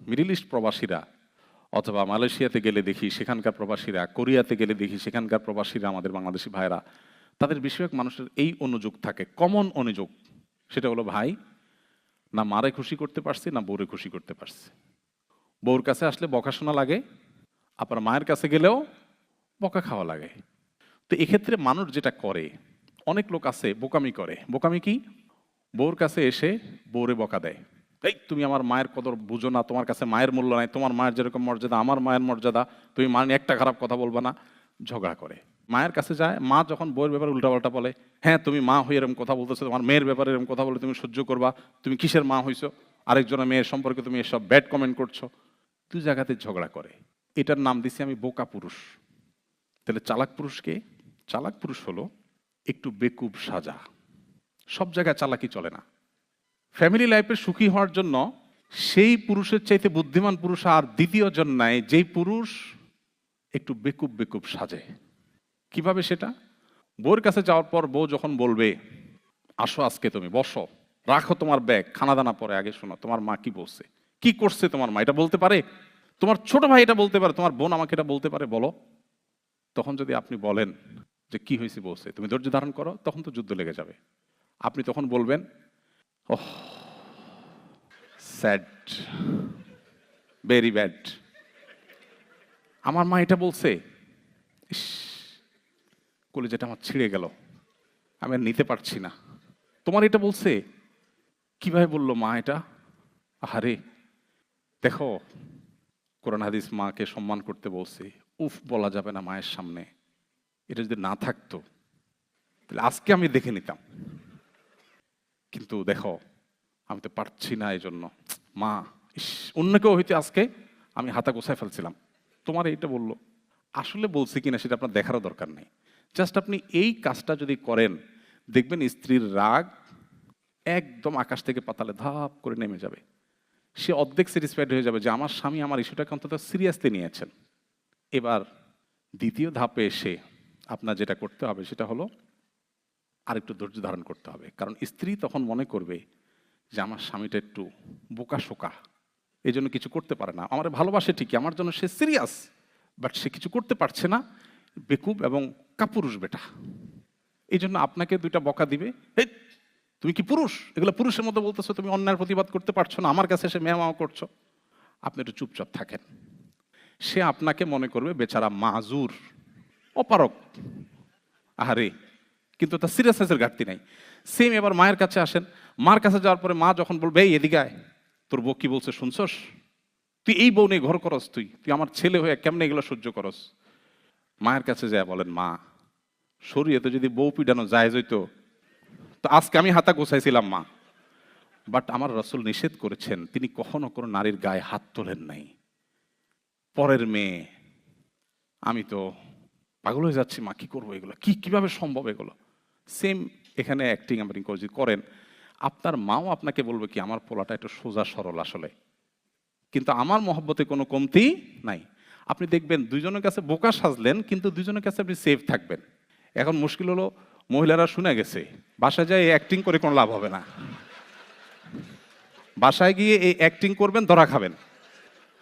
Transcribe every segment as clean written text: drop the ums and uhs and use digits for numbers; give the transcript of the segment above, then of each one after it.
Middle east প্রবাসীরা অথবা মালয়েশিয়াতে গেলে দেখি সেখানকার প্রবাসীরা, কোরিয়াতে গেলে দেখি সেখানকার প্রবাসীরা, আমাদের বাংলাদেশি ভাইরা, তাদের বেশিরভাগ মানুষের এই অনুযোগ থাকে, কমন অনুযোগ। সেটা হলো, ভাই না মারে খুশি করতে পারছি না বউরে খুশি করতে পারছি। বউর কাছে আসলে বকা শোনা লাগে, আবার মায়ের কাছে গেলেও বকা খাওয়া লাগে। তো এক্ষেত্রে মানুষ যেটা করে, অনেক লোক আছে বোকামি করে। বোকামি কি? বউর কাছে এসে বউরে বকা দেয়, এই তুমি আমার মায়ের কদর বুঝো না, তোমার কাছে মায়ের মূল্য নাই, তোমার মায়ের যেরকম মর্যাদা আমার মায়ের মর্যাদা, তুমি মা নিয়ে একটা খারাপ কথা বলবা না। ঝগড়া করে। মায়ের কাছে যায়, মা যখন বউয়ের ব্যাপারে উল্টাপাল্টা বলে, হ্যাঁ তুমি মা হয়ে এরকম কথা বলতেছো, তোমার মেয়ের ব্যাপারে এরকম কথা বলে তুমি সহ্য করবা, তুমি কিসের মা হইছো, আরেকজনের মেয়ের সম্পর্কে তুমি এসব ব্যাড কমেন্ট করছো, তুই জায়গাতে ঝগড়া করে। এটার নাম দিছি আমি বোকা পুরুষ। তাহলে চালাক পুরুষকে? চালাক পুরুষ হলো একটু বেকুব সাজা। সব জায়গায় চালাকি চলে না। ফ্যামিলি লাইফে সুখী হওয়ার জন্য সেই পুরুষের চাইতে বুদ্ধিমান পুরুষ আর দ্বিতীয় জন নাই, যেই পুরুষ একটু বেকুব বেকুব সাজে। কিভাবে সেটা? বউর কাছে যাওয়ার পর বউ যখন বলবে, আসো আজকে তুমি বসো, রাখো তোমার ব্যাগ, খানা দানা পরে আগে শোনো তোমার মা কি বলছে, কি করছে তোমার মা, এটা বলতে পারে? তোমার ছোট ভাই এটা বলতে পারে, তোমার বোন আমাকে এটা বলতে পারে, বলো। তখন যদি আপনি বলেন যে কি হয়েছে বলছে, তুমি ধৈর্য ধারণ করো, তখন তো যুদ্ধ লেগে যাবে। আপনি তখন বলবেন, ওহ স্যাড, ভেরি ব্যাড, আমার মা এটা বলছে, ইস, কলিজাটা আমার ছিঁড়ে গেল, আমি আর নিতে পারছি না। তোমার এটা বলছে? কিভাবে বললো মা এটা? আরে দেখো, কোরআন হাদিস মাকে সম্মান করতে বলছে, উফ বলা যাবে না মায়ের সামনে, এটা যদি না থাকতো তাহলে আজকে আমি দেখে নিতাম, কিন্তু দেখো আমি তো পারছি না, এই জন্য মা, ইস, অন্য কেউ হইতে আজকে আমি হাতা গোছায় ফেলছিলাম, তোমার এইটা বললো। আসলে বলছে কিনা সেটা আপনার দেখারও দরকার নেই। জাস্ট আপনি এই কাজটা যদি করেন, দেখবেন স্ত্রীর রাগ একদম আকাশ থেকে পাতালে ধাপ করে নেমে যাবে। সে অর্ধেক স্যাটিসফাইড হয়ে যাবে যে আমার স্বামী আমার ইস্যুটাকে অন্তত সিরিয়াসলি নিয়েছেন। এবার দ্বিতীয় ধাপে এসে আপনার যেটা করতে হবে সেটা হলো আরেকটু ধৈর্য ধারণ করতে হবে। কারণ স্ত্রী তখন মনে করবে যে আমার স্বামীটা একটু বোকা শোকা, এই জন্য কিছু করতে পারে না, আমার ভালোবাসে ঠিকই, আমার জন্য সে সিরিয়াস, বাট সে কিছু করতে পারছে না, বেকুব এবং কাপুরুষ বেটা। এই জন্য আপনাকে দুইটা বকা দিবে, এই তুমি কি পুরুষ, এগুলো পুরুষের মতো বলতেছো, তুমি অন্যায়ের প্রতিবাদ করতে পারছো না, আমার কাছে এসে মেয়া করছো। আপনি একটু চুপচাপ থাকেন। সে আপনাকে মনে করবে বেচারা মাজুর, অপারক, আহারে, কিন্তু তার সিরিয়াসনেসের ঘাটতি নাই। সেম এবার মায়ের কাছে আসেন, মার কাছে যাওয়ার পরে মা যখন বলবে, এই এদিকে আয়, তোর বউ কি বলছে শুনছস, তুই এই বউ নিয়ে ঘর করস, তুই তুই আমার ছেলে হয়ে কেমনে এগুলো সহ্য করস। মায়ের কাছে যায় বলেন, মা শরীয়তে যদি বউ পিডানো জায়েজ হইতো তো আজকে আমি হাতা গোছাইছিলাম মা, বাট আমার রাসূল নিষেধ করেছেন, তিনি কখনো কোনো নারীর গায়ে হাত তোলেন নাই, পরের মেয়ে, আমি তো পাগল হয়ে যাচ্ছি মা, কি করবো এগুলো, কিভাবে সম্ভব এগুলো। সেম এখানে অ্যাক্টিং আপনি যদি করেন, আপনার মাও আপনাকে বলবে কি আমার পোলাটা একটু সোজা সরল আসলে, কিন্তু আমার মহব্বতে কোনো কমতি নাই। আপনি দেখবেন দুইজনের কাছে বোকা সাজলেন, কিন্তু দুইজনের কাছে আপনি সেফ থাকবেন। এখন মুশকিল হলো মহিলারা শুনে গেছে, বাসায় যায় অ্যাক্টিং করে কোনো লাভ হবে না, বাসায় গিয়ে এই অ্যাক্টিং করবেন, ধরা খাবেন।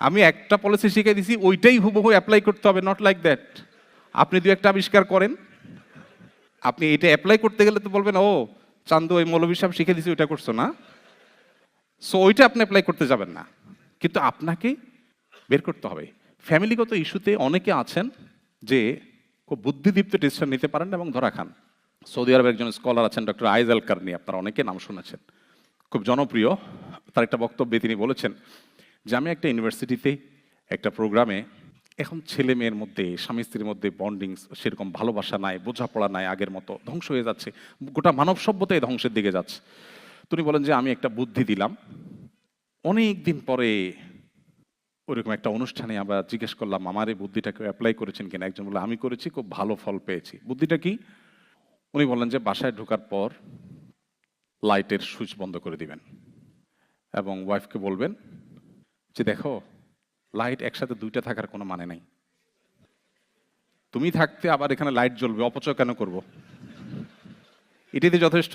আমি একটা পলিসি শিখিয়ে দিছি, ওইটাই হুবহু অ্যাপ্লাই করতে হবে, নট লাইক দ্যাট। আপনি দু একটা আবিষ্কার করেন, আপনি এটা অ্যাপ্লাই করতে গেলে তো বলবেন, ও চান্দু ওই মৌলভী সাহেব শিখে দিছি ওইটা করছো না, সো ওইটা আপনি অ্যাপ্লাই করতে যাবেন না, কিন্তু আপনাকে বের করতে হবে। ফ্যামিলিগত ইস্যুতে অনেকে আছেন যে খুব বুদ্ধিদীপ্ত ডিসিশন নিতে পারেন এবং ধরা খান। সৌদি আরবের একজন স্কলার আছেন ডক্টর আয়েজ আল কারনি, আপনারা অনেকে নাম শুনেছেন, খুব জনপ্রিয়। তার একটা বক্তব্যে তিনি বলেছেন যে আমি একটা ইউনিভার্সিটিতে একটা প্রোগ্রামে, এখন ছেলে মেয়ের মধ্যে, স্বামী স্ত্রীর মধ্যে বন্ডিং সেরকম ভালোবাসা নাই, বোঝাপড়া নাই, আগের মতো ধ্বংস হয়ে যাচ্ছে, গোটা মানব সভ্যতাই ধ্বংসের দিকে যাচ্ছে। তিনি বলেন যে আমি একটা বুদ্ধি দিলাম। অনেক দিন পরে ওইরকম একটা অনুষ্ঠানে আমরা জিজ্ঞেস করলাম, আমার এই বুদ্ধিটাকে অ্যাপ্লাই করেছেন কিনা। একজন বলল আমি করেছি, খুব ভালো ফল পেয়েছি। বুদ্ধিটা কি? উনি বললেন যে বাসায় ঢোকার পর লাইটের সুইচ বন্ধ করে দিবেন এবং ওয়াইফকে বলবেন যে দেখো, লাইট একসাথে দুইটা থাকার কোনো মানে নাই, তুমি থাকতে আবার এখানে লাইট জ্বলবে, অপচয় কেন করব, এটাই যথেষ্ট।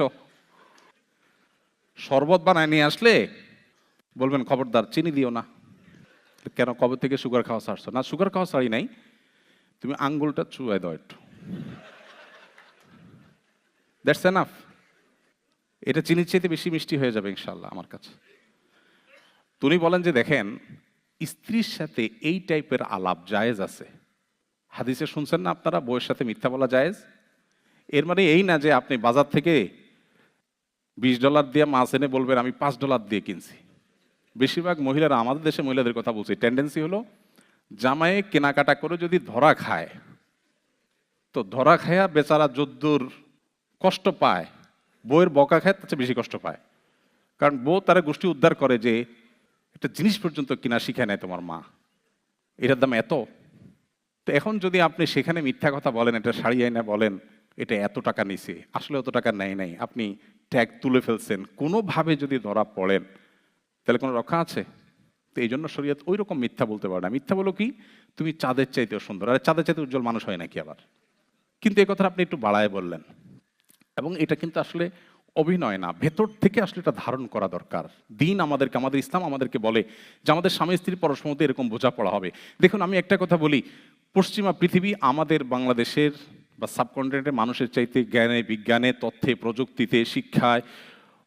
শরবত বানায় নিয়ে আসলে বলবেন খবরদার চিনি দিও না, কেন, কবে থেকে সুগার খাওয়া ছাড়ছো? না, সুগার খাওয়া ছাড়ি নাই, তুমি আঙ্গুলটা চুয়াই দাও একটু, দ্যাটস এনাফ। এটা চিনির চাইতে বেশি মিষ্টি হয়ে যাবে ইনশাল্লাহ আমার কাছে। তুমি বলেন যে দেখেন, স্ত্রীর সাথে এই টাইপের আলাপ জায়েজ আছে। হাদিসে শুনছেন না আপনারা, বউয়ের সাথে মিথ্যা বলা জায়েজ? এর মানে এই না যে আপনি বাজার থেকে $20 দিয়ে মাছ এনে বলবেন আমি $5 দিয়ে কিনছি। বেশিরভাগ মহিলারা, আমাদের দেশে মহিলাদের কথা বলছি, টেন্ডেন্সি হলো জামাইয়ে কেনাকাটা করে যদি ধরা খায়, তো ধরা খায়া বেচারা যদ্দুর কষ্ট পায়, বউয়ের বকা খায় তার চেয়ে বেশি কষ্ট পায়। কারণ বউ তারা গোষ্ঠী উদ্ধার করে যে একটা জিনিস পর্যন্ত কিনা শিখে নেয় তোমার মা, এটার দাম এত। তো এখন যদি আপনি সেখানে মিথ্যা কথা বলেন, এটা শাড়ি আইনা বলেন এটা এত টাকা নিছে, আসলে অত টাকা নেয় নাই, আপনি ট্যাগ তুলে ফেলছেন, কোনোভাবে যদি ধরা পড়েন তাহলে কোনো রক্ষা আছে? তো এই জন্য শরীয়ত ওই রকম মিথ্যা বলতে পারে না। মিথ্যা বলো কি, তুমি চাঁদের চাইতেও সুন্দর, আর চাঁদের চাইতে উজ্জ্বল মানুষ হয় নাকি আবার? কিন্তু এই কথাটা আপনি একটু বাড়ায় বললেন, এবং এটা কিন্তু আসলে অভিনয় না, ভেতর থেকে আসলে এটা ধারণ করা দরকার। দিন আমাদেরকে, আমাদের ইসলাম আমাদেরকে বলে যে আমাদের স্বামী স্ত্রী পরস্পর মধ্যে এরকম বোঝাপড়া হবে। দেখুন, আমি একটা কথা বলি, পশ্চিমা পৃথিবী আমাদের বাংলাদেশের বা সাবকন্টিনেন্টের মানুষের চাইতে জ্ঞানে, বিজ্ঞানে, তথ্যে, প্রযুক্তিতে, শিক্ষায়,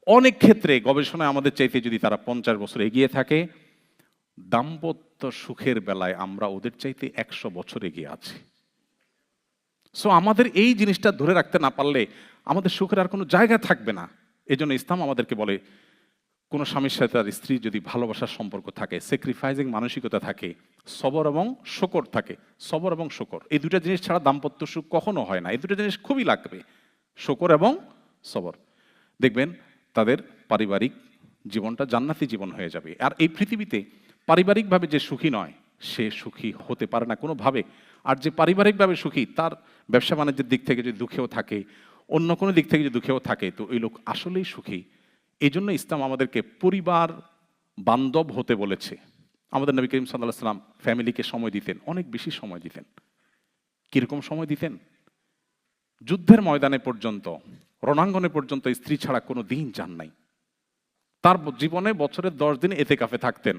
অনেক ক্ষেত্রে গবেষণায় আমাদের চাইতে যদি তারা 50 বছর এগিয়ে থাকে, দাম্পত্য সুখের বেলায় আমরা ওদের চাইতে 100 বছর এগিয়ে আছি। সো আমাদের এই জিনিসটা ধরে রাখতে না পারলে আমাদের সুখের আর কোনো জায়গা থাকবে না। এই জন্য ইসলাম আমাদেরকে বলে, কোনো স্বামীর সাথে তার স্ত্রী যদি ভালোবাসার সম্পর্ক থাকে, স্যাক্রিফাইসিং মানসিকতা থাকে, সবর এবং শকর থাকে, সবর এবং শকর, এই দুটো জিনিস ছাড়া দাম্পত্য সুখ কখনো হয় না। এই দুটো জিনিস খুবই লাগবে, শকর এবং সবর। দেখবেন তাদের পারিবারিক জীবনটা জান্নাতি জীবন হয়ে যাবে। আর এই পৃথিবীতে পারিবারিকভাবে যে সুখী নয়, সে সুখী হতে পারে না কোনোভাবে। আর যে পারিবারিকভাবে সুখী, তার ব্যবসা বাণিজ্যের দিক থেকে যদি দুঃখেও থাকে, অন্য কোনো দিক থেকে যদি দুঃখেও থাকে, তো এই লোক আসলেই সুখী। এই জন্য ইসলাম আমাদেরকে পরিবার বান্ধব হতে বলেছে। আমাদের নবী করিম সাল্লাল্লাহু আলাইহি ওয়াসাল্লাম ফ্যামিলিকে সময় দিতেন, অনেক বেশি সময় দিতেন। কিরকম সময় দিতেন? যুদ্ধের ময়দানে পর্যন্ত, রণাঙ্গনে পর্যন্ত স্ত্রী ছাড়া কোনো দিন যান নাই। তার জীবনে বছরের 10 দিন এতেকাফে থাকতেন,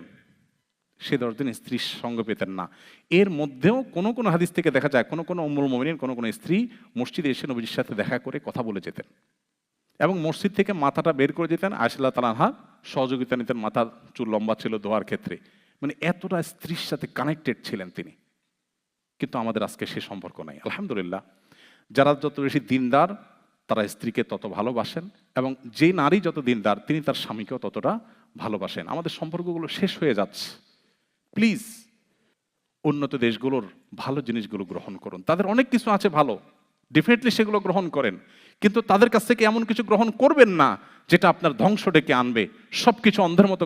সে 10 দিন স্ত্রীর সঙ্গ পেতেন না। এর মধ্যেও কোনো কোনো হাদিস থেকে দেখা যায় কোনো কোনো উম্মুল মুমিনিন, কোনো কোনো স্ত্রী মসজিদে এসে নবীর সাথে দেখা করে কথা বলে যেতেন, এবং মসজিদ থেকে মাথাটা বের করে দিতেন। আয়েশা রাদিয়াল্লাহু তাআলা সহযোগিতা নিতেন, মাথার চুল লম্বা ছিল ধোয়ার ক্ষেত্রে। মানে এতটা স্ত্রীর সাথে কানেক্টেড ছিলেন তিনি। কিন্তু আমাদের আজকে সে সম্পর্ক নাই। আলহামদুলিল্লাহ, যারা যত বেশি দিনদার তারা স্ত্রীকে তত ভালোবাসেন, এবং যে নারী যত দিনদার তিনি তার স্বামীকেও ততটা ভালোবাসেন। আমাদের সম্পর্কগুলো শেষ হয়ে যাচ্ছে। প্লিজ উন্নত দেশগুলোর ভালো জিনিসগুলো গ্রহণ করুন। তাদের অনেক কিছু আছে ভালো, ডেফিনেটলি সেগুলো গ্রহণ করেন, কিন্তু তাদের কাছ থেকে এমন কিছু গ্রহণ করবেন না যেটা আপনার ধ্বংস ডেকে আনবে। সবকিছু অন্ধের মতো